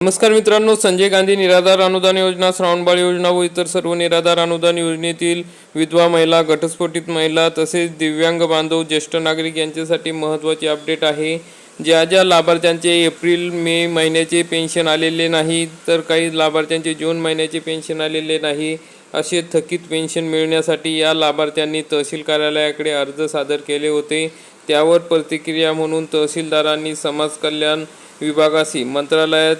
नमस्कार मित्रांनो, संजय गांधी निराधार अनुदान योजना, श्रावणबाळ योजना व इतर सर्व निराधार अनुदान योजनेतील विधवा महिला, घटस्फोटित महिला तसेच दिव्यांग बांधव, ज्येष्ठ नागरिक यांच्यासाठी महत्त्वाची अपडेट आहे। ज्या लाभार्थ्यांचे एप्रिल मे महिन्याचे पेन्शन आलेले नाही, तर काही लाभार्थ्यांचे जून महिन्याचे पेन्शन आलेले नाही, असे थकीत पेन्शन मिळण्यासाठी या लाभार्थ्यांनी तहसील कार्यालयाकडे अर्ज सादर केले होते। त्यावर प्रतिक्रिया म्हणून तहसीलदारांनी समाज कल्याण विभागाशी मंत्रालयात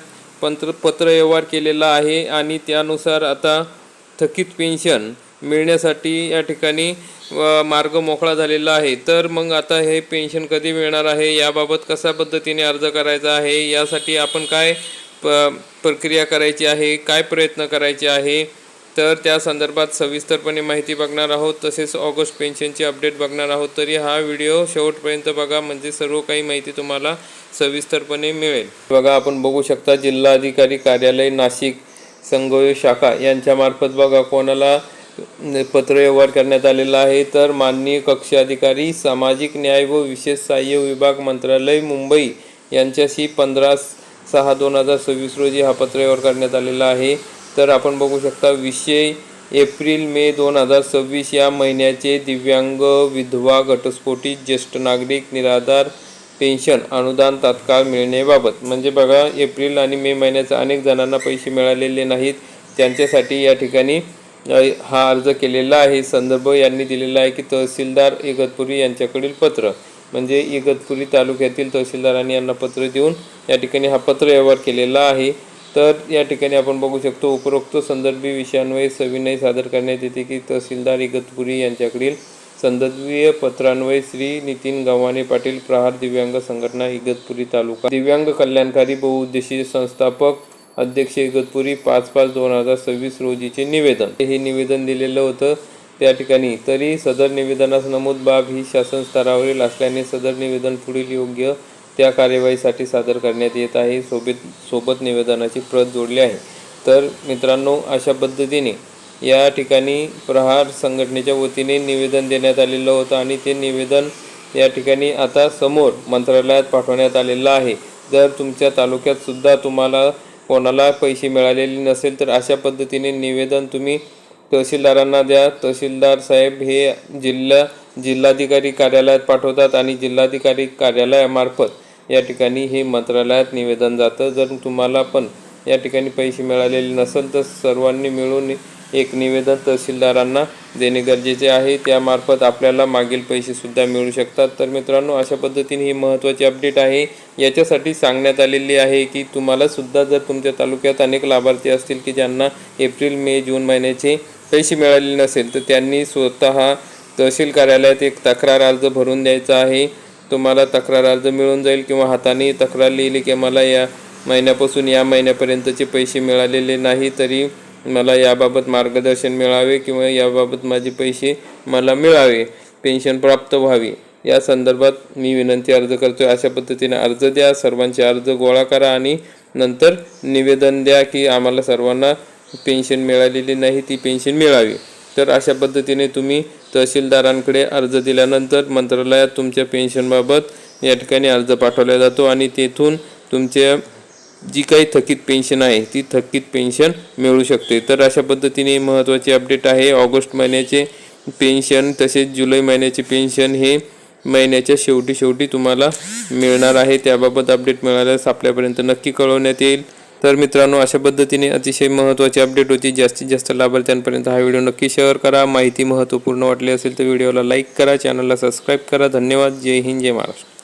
पत्रव्यवहार केलेला आहे आणि त्यानुसार आता थकीत पेन्शन मिळण्यासाठी या ठिकाणी मार्ग मोकळा झालेला आहे। तर मग आता हे पेन्शन कधी मिळणार आहे, याबाबत कशा पद्धतीने अर्ज करायचा आहे, यासाठी आपण काय प्रक्रिया करायची आहे, काय प्रयत्न करायचे आहे, तर त्या संदर्भात सविस्तरपणे माहिती बघणार आहोत। तसेच ऑगस्ट पेन्शनची अपडेट बघणार आहोत। तरी हा व्हिडिओ शेवटपर्यंत बघा, म्हणजे सर्व काही माहिती तुम्हाला सविस्तरपणे मिळेल। बघा, आपण बघू शकता जिल्हाधिकारी कार्यालय नाशिक संगोई शाखा यांच्यामार्फत बघा कोणाला पत्रव्यवहार करण्यात आलेला आहे, तर माननीय कक्ष अधिकारी सामाजिक न्याय व विशेष सहाय्य विभाग मंत्रालय मुंबई यांच्याशी 15/6/2026 रोजी हा पत्रव्यवहार करण्यात आलेला आहे। तर आपण बघू शकता विषय एप्रिल मे 2026 या महिन्याचे दिव्यांग, विधवा, घटस्फोटित, ज्येष्ठ नागरिक, निराधार पेन्शन अनुदान तात्काळ मिळण्याबाबत। म्हणजे बघा, एप्रिल आणि मे महिन्याचे अनेक जणांना पैसे मिळालेले नाहीत, त्यांच्यासाठी या ठिकाणी हा अर्ज केलेला आहे। संदर्भ यांनी दिलेला आहे की तहसीलदार इगतपुरी यांच्याकडील पत्र, म्हणजे इगतपुरी तालुक्यातील तहसीलदारांनी यांना पत्र देऊन या ठिकाणी हा पत्रव्यवहार केलेला आहे। तर या ठिकाणी आपण बघू शकतो उपरोक्त संदर्भी विषयान्वये सविनय सादर करण्यात येते की तहसीलदार इगतपुरी यांच्याकडील संदर्भीय पत्रान्वये श्री नितीन गव्हाणे पाटील, प्रहार दिव्यांग संघटना, इगतपुरी तालुका, दिव्यांग कल्याणकारी बहुउद्देशीय संस्थापक अध्यक्ष, इगतपुरी 5/5/2026 रोजीचे निवेदन, हे निवेदन दिलेलं होतं त्या ठिकाणी। तरी सदर निवेदनास नमूद बाब ही शासन स्तरावरील असल्याने सदर निवेदन पुढील योग्य त्या कार्यवाहीसाठी सादर करण्यात येत आहे। सोबत निवेदनाची प्रत जोडली आहे। तर मित्रांनो, अशा पद्धतीने या ठिकाणी प्रहार संघटनेच्या वतीने निवेदन देण्यात आलेलं होतं आणि ते निवेदन या ठिकाणी आता समोर मंत्रालयात पाठवण्यात आलेलं आहे। जर तुमच्या तालुक्यात सुद्धा तुम्हाला कोणाला पैसे मिळालेले नसेल, तर अशा पद्धतीने निवेदन तुम्ही तहसीलदारांना द्या। तहसीलदार साहेब हे जिल्हाधिकारी कार्यालयात पाठवतात आणि जिल्हाधिकारी कार्यालयामार्फत या ठिकाणी हे मंत्रालयात निवेदन जातं। जर तुम्हाला पण या ठिकाणी पैसे मिळालेले नसेल, तर सर्वांनी मिळून एक निवेदन तहसीलदारांना देणे गरजेचे आहे, त्यामार्फत आपल्याला मागील पैसेसुद्धा मिळू शकतात। तर मित्रांनो, अशा पद्धतीने ही महत्त्वाची अपडेट आहे। याच्यासाठी सांगण्यात आलेली आहे की तुम्हाला सुद्धा जर तुमच्या तालुक्यात अनेक लाभार्थी असतील की ज्यांना एप्रिल मे जून महिन्याचे पैसे मिळालेले नसेल, तर त्यांनी स्वतः तहसील कार्यालयात एक तक्रार अर्ज भरून द्यायचा आहे। तुम्हाला तक्रार अर्ज मिळून जाईल किंवा हाताने तक्रार लिहिली की मला या महिन्यापासून या महिन्यापर्यंतचे पैसे मिळालेले नाही, तरी मला याबाबत मार्गदर्शन मिळावे किंवा याबाबत माझे पैसे मला मिळावे, पेन्शन प्राप्त व्हावी, या संदर्भात मी विनंती अर्ज करतोय। अशा पद्धतीने अर्ज द्या, सर्वांचे अर्ज गोळा करा आणि नंतर निवेदन द्या की आम्हाला सर्वांना पेन्शन मिळालेली नाही, ती पेन्शन मिळावी। तर अशा पद्धतीने तुम्ही तहसीलदारांकडे अर्ज दिल्यानंतर मंत्रालयात तुमच्या पेन्शनबाबत या ठिकाणी अर्ज पाठवला जातो आणि तेथून तुमच्या जी काही थकीत पेन्शन आहे ती थकीत पेन्शन मिळू शकते। तर अशा पद्धतीने महत्त्वाची अपडेट आहे। ऑगस्ट महिन्याचे पेन्शन तसेच जुलै महिन्याचे पेन्शन हे महिन्याच्या शेवटी तुम्हाला मिळणार आहे। त्याबाबत अपडेट मिळाल्यास आपल्यापर्यंत नक्की कळवण्यात येईल। तर मित्रांनो, अशा पद्धतीने अतिशय महत्त्वाची अपडेट होती। जास्तीत जास्त लाभार्थ्यांपर्यंत हा व्हिडिओ नक्की शेअर करा। माहिती महत्त्वपूर्ण वाटली असेल तर व्हिडिओला लाईक करा, चॅनलला सबस्क्राईब करा। धन्यवाद। जय हिंद, जय महाराष्ट्र।